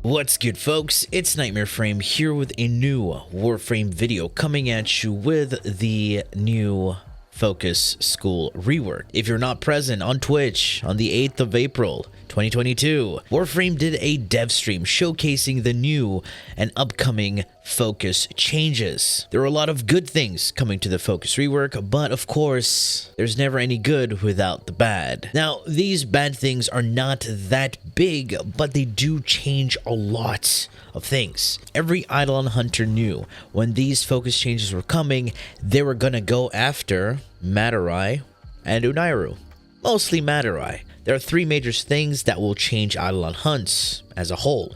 What's good, folks? It's Nightmare Frame here with a new Warframe video coming at you with the new Focus School rework. If you're not present on Twitch on the 8th of April 2022, Warframe did a dev stream showcasing the new and upcoming Focus changes. There are a lot of good things coming to the Focus rework, but of course, there's never any good without the bad. Now, these bad things are not that big, but they do change a lot of things. Every Eidolon Hunter knew when these Focus changes were coming, they were gonna go after Madurai and Unairu. Mostly Madurai. There are three major things that will change Eidolon Hunts as a whole.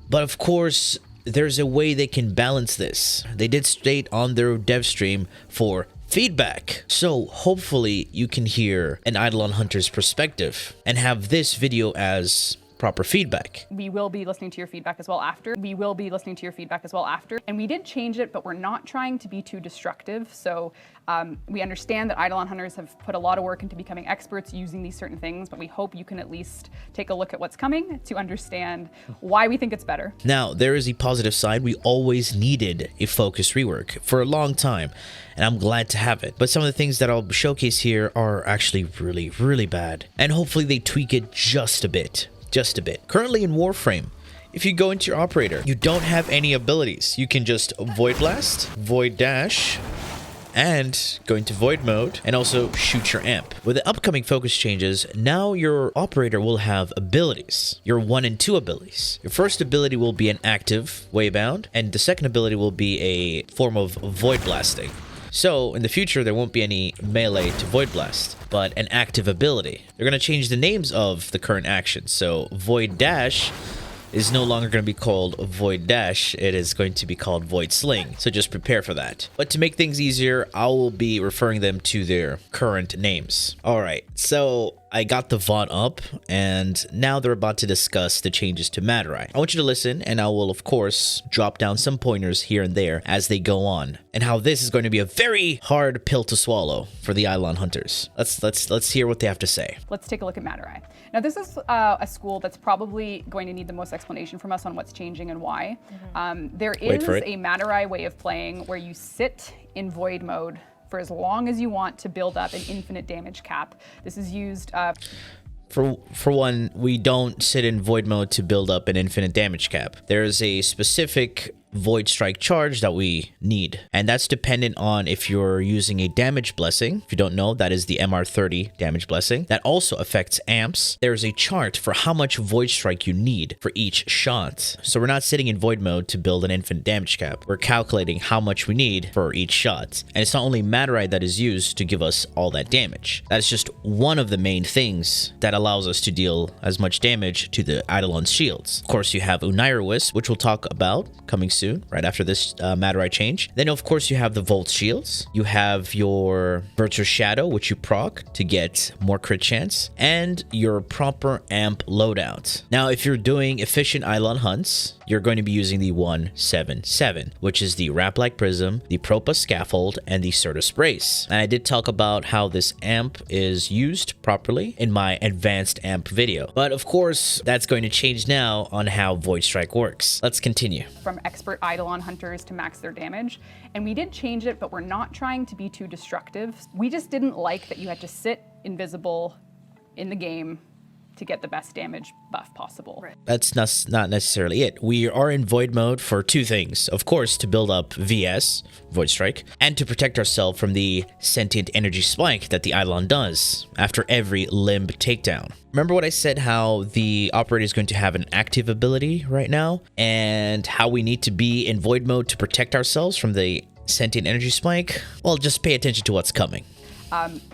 But of course, there's a way they can balance this. They did state on their dev stream for feedback. So hopefully you can hear an Eidolon Hunter's perspective and have this video as proper feedback. We will be listening to your feedback as well after. And we did change it, but we're not trying to be too destructive. So we understand that Eidolon Hunters have put a lot of work into becoming experts using these certain things, but we hope you can at least take a look at what's coming to understand why we think it's better. Now, there is a positive side. We always needed a Focus rework for a long time, and I'm glad to have it. But some of the things that I'll showcase here are actually really, really bad. And hopefully they tweak it just a bit. Currently in Warframe, if you go into your operator, you don't have any abilities. You can just Void Blast, Void Dash, and go into Void Mode, and also shoot your amp. With the upcoming Focus changes, now your operator will have abilities. Your 1 and 2 abilities. Your first ability will be an active Waybound, and the second ability will be a form of Void Blasting. So, in the future, there won't be any melee to Void Blast, but an active ability. They're going to change the names of the current actions. So, Void Dash is no longer going to be called Void Dash. It is going to be called Void Sling. So just prepare for that. But to make things easier, I will be referring them to their current names. All right, so I got the VOD up, and now they're about to discuss the changes to Madurai. I want you to listen, and I will, of course, drop down some pointers here and there as they go on, and how this is going to be a very hard pill to swallow for the Eidolon Hunters. Let's hear what they have to say. Let's take a look at Madurai. Now, this is a school that's probably going to need the most explanation from us on what's changing and why. There is a Madurai way of playing where you sit in Void mode for as long as you want to build up an infinite damage cap. This is used For one, we don't sit in Void mode to build up an infinite damage cap. There's a specific Void Strike charge that we need, and that's dependent on if you're using a damage blessing. If you don't know, that is the MR30 damage blessing. That also affects amps. There's a chart for how much Void Strike you need for each shot. So we're not sitting in Void mode to build an infinite damage cap. We're calculating how much we need for each shot. And it's not only Madurai that is used to give us all that damage. That's just one of the main things that allows us to deal as much damage to the Eidolon's shields. Of course, you have Unairu Wisp, which we'll talk about coming soon, right after this Madurai change. Then, of course, you have the Volt Shields. You have your Virtuous Shadow, which you proc to get more crit chance, and your proper amp loadout. Now, if you're doing efficient Eidolon Hunts, you're going to be using the 177, which is the Wrap-like Prism, the Propa Scaffold, and the Certus Brace. And I did talk about how this amp is used properly in my advanced amp video. But of course, that's going to change now on how Void Strike works. Let's continue. From expert Eidolon Hunters to max their damage. And we did change it, but we're not trying to be too destructive. We just didn't like that you had to sit invisible in the game to get the best damage buff possible. Right. That's not necessarily it. We are in Void mode for two things. Of course, to build up VS, Void Strike, and to protect ourselves from the sentient energy spike that the Eidolon does after every limb takedown. Remember what I said, how the operator is going to have an active ability right now, and how we need to be in Void mode to protect ourselves from the sentient energy spike? Well, just pay attention to what's coming.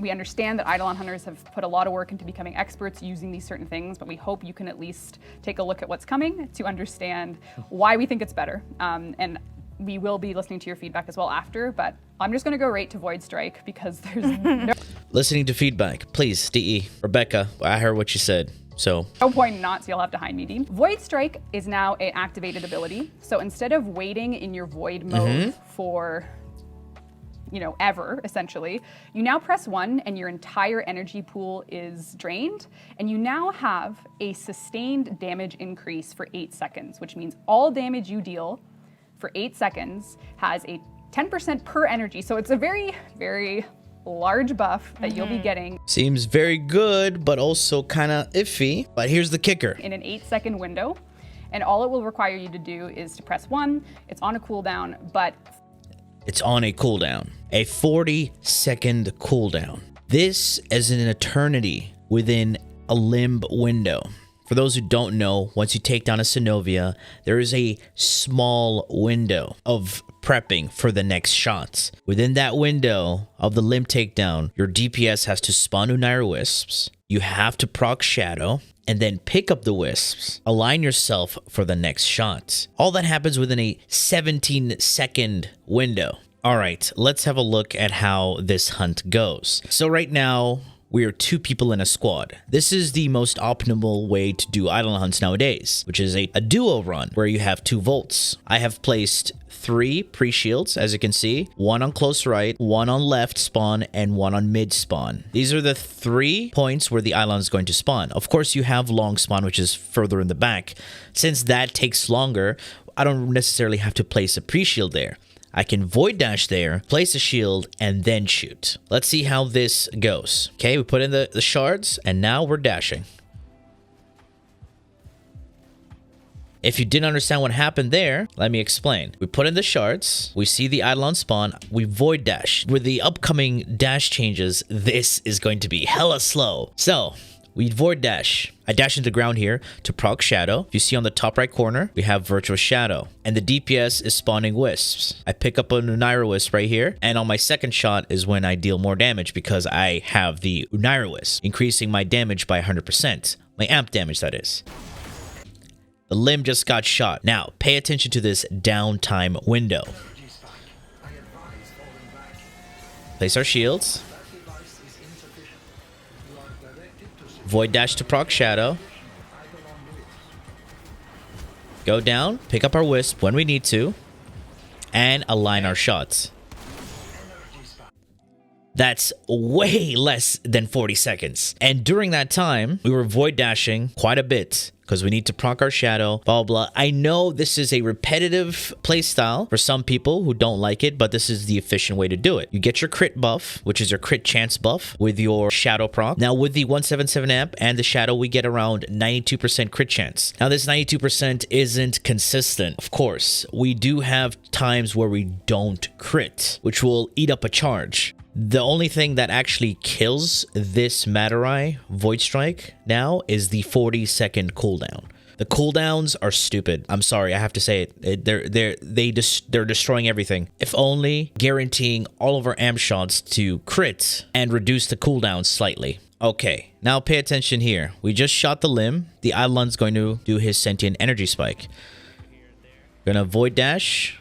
We understand that Eidolon Hunters have put a lot of work into becoming experts using these certain things, but we hope you can at least take a look at what's coming to understand why we think it's better. And we will be listening to your feedback as well after, but I'm just gonna go right to Void Strike because there's no Listening to feedback, please, DE. Rebecca, I heard what you said. So no point not, so you'll have to hide me, Dean. Void Strike is now an activated ability. So instead of waiting in your Void mode for you know, ever, essentially. You now press 1 and your entire energy pool is drained, and you now have a sustained damage increase for 8 seconds, which means all damage you deal for 8 seconds has a 10% per energy. So it's a very, very large buff that you'll be getting. Seems very good, but also kind of iffy. But here's the kicker. In an 8-second window, and all it will require you to do is to press 1. It's on a cooldown, but it's on a cooldown, a 40-second cooldown. This is an eternity within a limb window. For those who don't know, once you take down a Synovia, there is a small window of prepping for the next shots. Within that window of the limb takedown, your DPS has to spawn Unairu Wisps. You have to proc Shadow, and then pick up the Wisps. Align yourself for the next shots. All that happens within a 17-second window. All right, let's have a look at how this hunt goes. So right now, we are 2 people in a squad. This is the most optimal way to do Eidolon Hunts nowadays, which is a duo run where you have 2 volts. I have placed 3 pre-shields, as you can see, 1 on close right, 1 on left spawn, and 1 on mid spawn. These are the 3 points where the Eidolon is going to spawn. Of course, you have long spawn, which is further in the back. Since that takes longer, I don't necessarily have to place a pre-shield there. I can void dash there, place a shield, and then shoot. Let's see how this goes. Okay, we put in the shards, and now we're dashing. If you didn't understand what happened there, let me explain. We put in the shards, we see the Eidolon spawn, we void dash. With the upcoming dash changes, this is going to be hella slow. So, we void dash. I dash into the ground here to proc Shadow. If you see on the top right corner, we have Virtual Shadow. And the DPS is spawning Wisps. I pick up an Unairu Wisp right here. And on my second shot is when I deal more damage because I have the Unairu Wisp, increasing my damage by 100%. My amp damage, that is. The limb just got shot. Now, pay attention to this downtime window. Place our shields. Void dash to proc Shadow. Go down, pick up our Wisp when we need to, and align our shots. That's way less than 40 seconds. And during that time, we were void dashing quite a bit because we need to proc our Shadow, blah, blah, blah. I know this is a repetitive playstyle for some people who don't like it, but this is the efficient way to do it. You get your crit buff, which is your crit chance buff with your Shadow proc. Now with the 177 amp and the Shadow, we get around 92% crit chance. Now this 92% isn't consistent. Of course, we do have times where we don't crit, which will eat up a charge. The only thing that actually kills this Madurai Void Strike now is the 40-second cooldown. The cooldowns are stupid. I'm sorry, I have to say it. They're destroying everything. If only guaranteeing all of our amp shots to crit and reduce the cooldown slightly. Okay, now pay attention here. We just shot the limb. The Eidolon's going to do his sentient energy spike. Gonna void dash,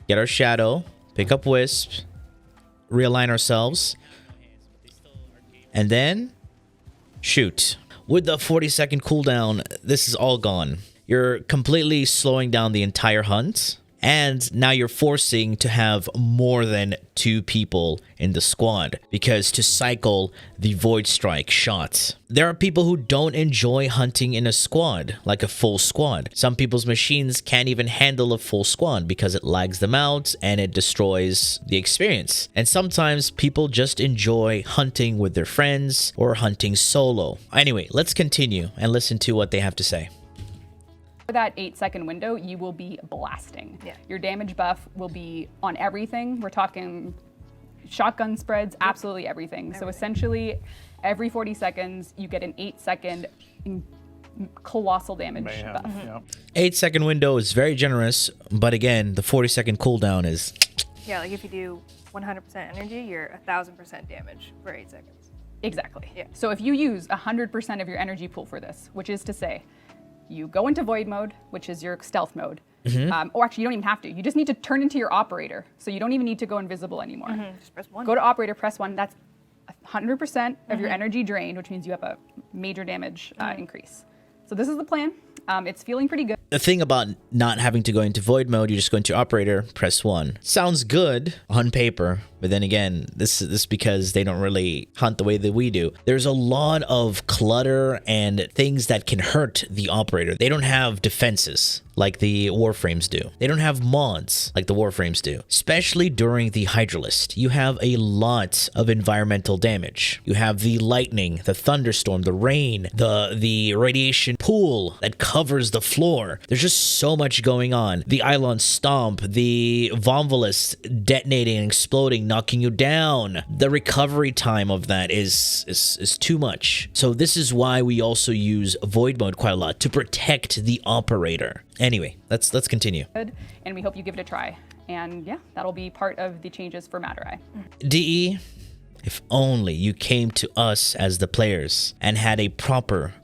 get our Shadow, pick up Wisp, realign ourselves, and then shoot. With the 40-second cooldown, this is all gone. You're completely slowing down the entire hunt, and now you're forcing to have more than 2 people in the squad because to cycle the Void Strike shots. There are people who don't enjoy hunting in a squad, like a full squad. Some people's machines can't even handle a full squad because it lags them out and it destroys the experience. And sometimes people just enjoy hunting with their friends or hunting solo. Anyway, let's continue and listen to what they have to say. For that 8-second window, you will be blasting. Yeah. Your damage buff will be on everything. We're talking shotgun spreads, absolutely everything. So essentially, every 40 seconds, you get an 8-second colossal damage buff. 8-second window is very generous, but again, the 40-second cooldown is... Yeah, like if you do 100% energy, you're 1000% damage for 8 seconds. Exactly. Yeah. So if you use 100% of your energy pool for this, which is to say, you go into void mode, which is your stealth mode. Or actually, you don't even have to. You just need to turn into your operator. So you don't even need to go invisible anymore. Just press 1. Go to operator, press 1. That's 100% of your energy drained, which means you have a major damage increase. So this is the plan. It's feeling pretty good. the thing about not having to go into void mode, you just go into operator, press 1. Sounds good on paper, but then again, this is because they don't really hunt the way that we do. There's a lot of clutter and things that can hurt the operator. They don't have defenses like the Warframes do. They don't have mods like the Warframes do. Especially during the Hydralist, you have a lot of environmental damage. You have the lightning, the thunderstorm, the rain, the radiation pool that covers the floor. There's just so much going on. The Eidolon Stomp, the Vomvolist detonating and exploding, knocking you down. The recovery time of that is too much. So this is why we also use void mode quite a lot, to protect the operator. Anyway, let's continue. Good, and we hope you give it a try. And yeah, that'll be part of the changes for Madurai. DE, if only you came to us as the players and had a proper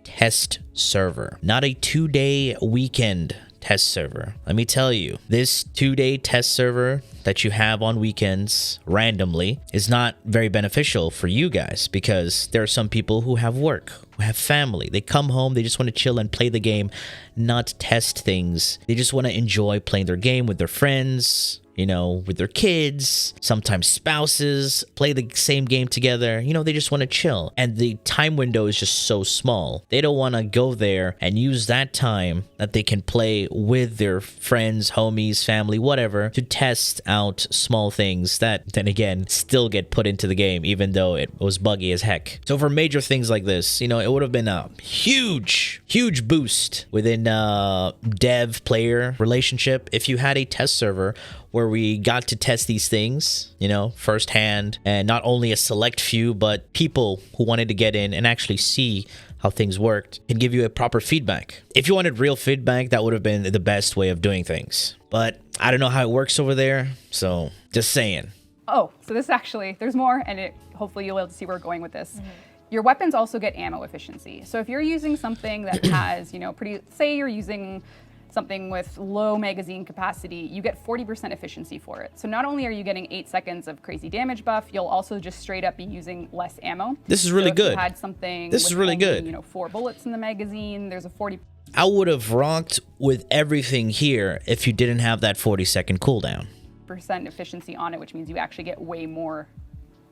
test server, not a 2-day weekend test server. Let me tell you, this 2-day test server that you have on weekends randomly is not very beneficial for you guys, because there are some people who have work, who have family. They come home, they just want to chill and play the game, not test things. They just want to enjoy playing their game with their friends, you know, with their kids, sometimes spouses, play the same game together. You know, they just want to chill. And the time window is just so small. They don't want to go there and use that time that they can play with their friends, homies, family, whatever, to test out small things that then again still get put into the game, even though it was buggy as heck. So for major things like this, you know, it would have been a huge boost within dev player relationship if you had a test server where we got to test these things, you know, firsthand, and not only a select few, but people who wanted to get in and actually see how things worked can give you a proper feedback. If you wanted real feedback, that would have been the best way of doing things. But I don't know how it works over there, so just saying. Oh, so this actually, there's more, and hopefully you'll be able to see where we're going with this. Your weapons also get ammo efficiency. So if you're using something that has, you know, say you're using something with low magazine capacity, you get 40% efficiency for it. So not only are you getting 8 seconds of crazy damage buff, you'll also just straight up be using less ammo. This is really good. If you had something this is really only, good. You know, 4 bullets in the magazine, there's a 40%. I would have rocked with everything here if you didn't have that 40-second cooldown. Efficiency on it, which means you actually get way more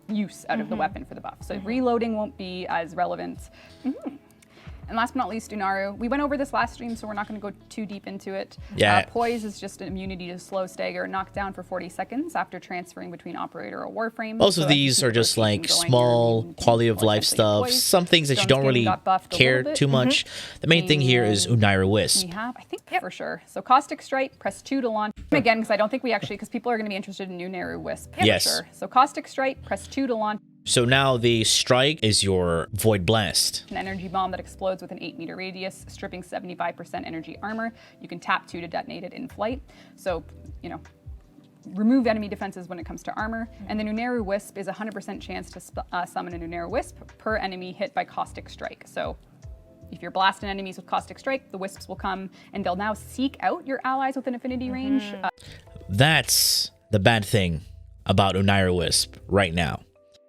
use out of the weapon for the buff. So reloading won't be as relevant. And last but not least, Unairu. We went over this last stream, so we're not going to go too deep into it. Yeah. Poise is just an immunity to slow stagger, knockdown for 40 seconds after transferring between operator or Warframe. Most of these are just like small quality of life stuff, some things that you don't really care too much. The main thing here is Unairu Wisp. We have, I think, for sure. So Caustic Strike, press 2 to launch. Again, because I don't think we actually, because people are going to be interested in Unairu Wisp. Yes. For sure. So Caustic Strike, press 2 to launch. So now the strike is your Void Blast. An energy bomb that explodes with an 8-meter radius, stripping 75% energy armor. You can tap 2 to detonate it in flight. So, you know, remove enemy defenses when it comes to armor. And the Unairu Wisp is a 100% chance to summon an Unairu Wisp per enemy hit by Caustic Strike. So if you're blasting enemies with Caustic Strike, the Wisps will come and they'll now seek out your allies within affinity range. That's the bad thing about Unairu Wisp right now.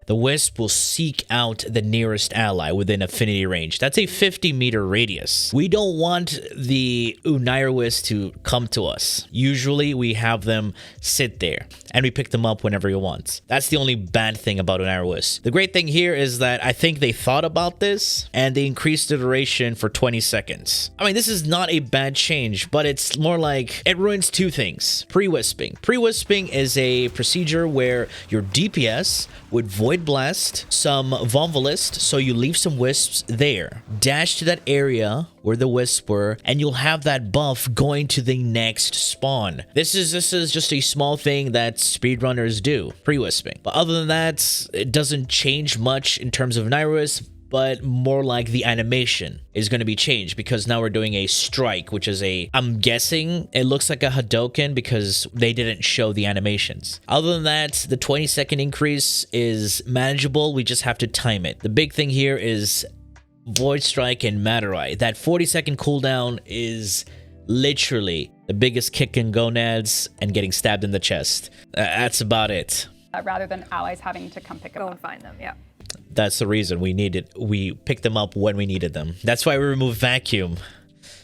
The Wisp will seek out the nearest ally within affinity range. That's a 50-meter radius. We don't want the Unairu Wisp to come to us. Usually, we have them sit there, and we pick them up whenever we want. That's the only bad thing about Unairu Wisp. The great thing here is that I think they thought about this, and they increased the duration for 20 seconds. I mean, this is not a bad change, but it's more like it ruins two things. Pre-Wisping. Pre-Wisping is a procedure where your DPS would Void Blast some Vomvolist, so you leave some Wisps there. Dash to that area where the Wisps were, and you'll have that buff going to the next spawn. This is just a small thing that speedrunners do, pre-Wisping. But other than that, it doesn't change much in terms of Unairu Wisp, but more like the animation is going to be changed because now we're doing a strike, which is I'm guessing it looks like a Hadoken because they didn't show the animations. Other than that, the 20-second increase is manageable. We just have to time it. The big thing here is Void Strike and Madurai. That 40-second cooldown is literally the biggest kick in gonads and getting stabbed in the chest. That's about it. rather than allies having to come pick them Go up. and find them. Yeah. That's the reason we picked them up when we needed them. That's why we removed vacuum.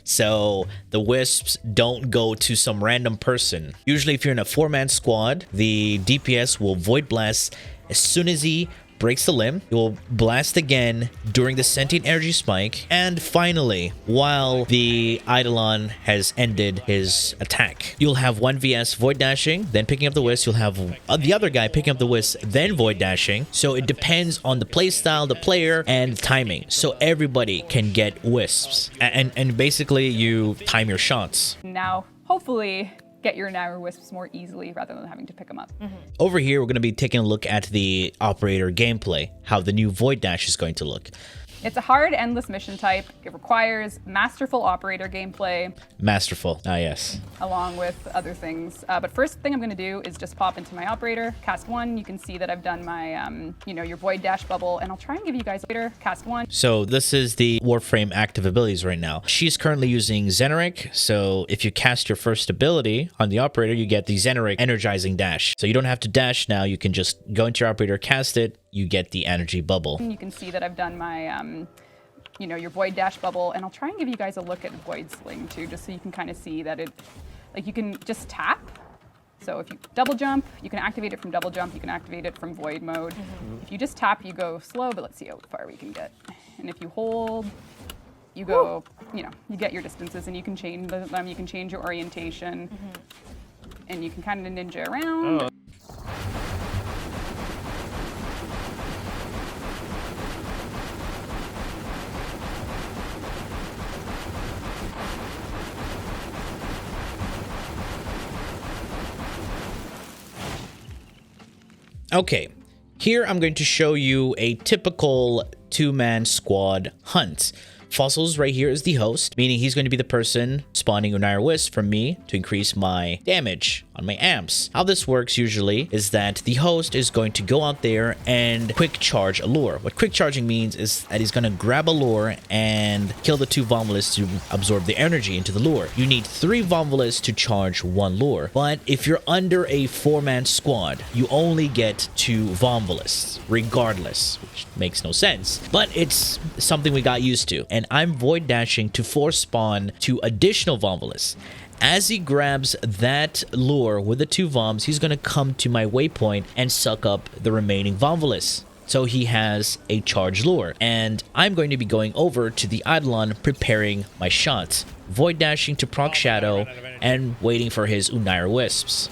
So the wisps don't go to some random person. Usually if you're in a 4-man squad, the DPS will void blast as soon as he breaks the limb. He will blast again during the sentient energy spike. And finally, while the Eidolon has ended his attack, you'll have 1 VS void dashing, then picking up the wisp. You'll have the other guy picking up the wisp, then void dashing. So it depends on the playstyle, the player, and timing. So everybody can get wisps. And basically you time your shots. Now, hopefully, get your Unairu wisps more easily rather than having to pick them up. Over here, we're going to be taking a look at the operator gameplay, how the new void dash is going to look. It's a hard, endless mission type. It requires masterful operator gameplay. Masterful. Ah, yes. Along with other things. But first thing I'm going to do is just pop into my operator, cast 1. You can see that I've done my, your void dash bubble, and I'll try and give you guys later. Cast 1. So this is the WARFRAME active abilities right now. She's currently using Xeneric. So if you cast your first ability on the operator, you get the Xeneric energizing dash. So you don't have to dash now. You can just go into your operator, cast it. You get the energy bubble. You can see that I've done my, your void dash bubble, and I'll try and give you guys a look at void sling too, just so you can kind of see that you can just tap. So if you double jump, you can activate it from double jump. You can activate it from void mode. If you just tap, you go slow, but let's see how far we can get. And if you hold, you go, you get your distances, and you can change them. You can change your orientation, and you can kind of ninja around. Okay, here I'm going to show you a typical 2-man squad hunt. Fossils right here is the host, meaning he's going to be the person spawning Unairu Wisp from me to increase my damage on my amps. How this works usually is that the host is going to go out there and quick charge a lure. What quick charging means is that he's going to grab a lure and kill the 2 Vomvulus to absorb the energy into the lure. You need 3 Vomvulus to charge 1 lure, but if you're under a 4-man squad, you only get 2 Vomvulus regardless, which makes no sense, but it's something we got used to. And I'm void dashing to force spawn 2 additional Vomvulus. As he grabs that lure with the 2 Voms, he's going to come to my waypoint and suck up the remaining Vomvulus. So he has a charged lure. And I'm going to be going over to the Eidolon preparing my shots, void dashing to proc shadow, and waiting for his Unairu Wisps.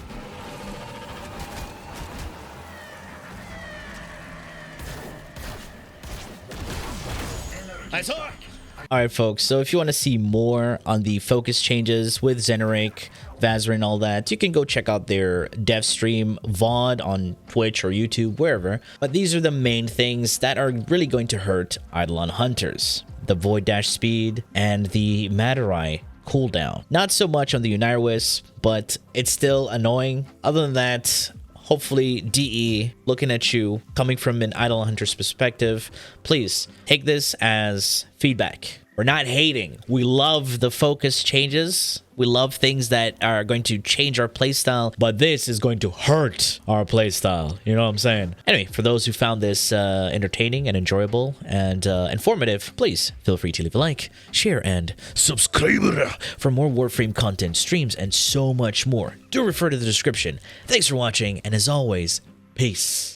Alright folks, so if you want to see more on the focus changes with Xeneric, Vazra and all that, you can go check out their dev stream, VOD on Twitch or YouTube, wherever. But these are the main things that are really going to hurt Eidolon Hunters. The Void Dash speed and the Madurai cooldown. Not so much on the Unairu Wisp, but it's still annoying. Other than that, hopefully DE, looking at you, coming from an Eidolon Hunter's perspective, please take this as feedback. We're not hating. We love the focus changes. We love things that are going to change our playstyle, but this is going to hurt our playstyle. You know what I'm saying? Anyway, for those who found this entertaining and enjoyable and informative, please feel free to leave a like, share, and subscribe for more Warframe content, streams, and so much more. Do refer to the description. Thanks for watching, and as always, peace.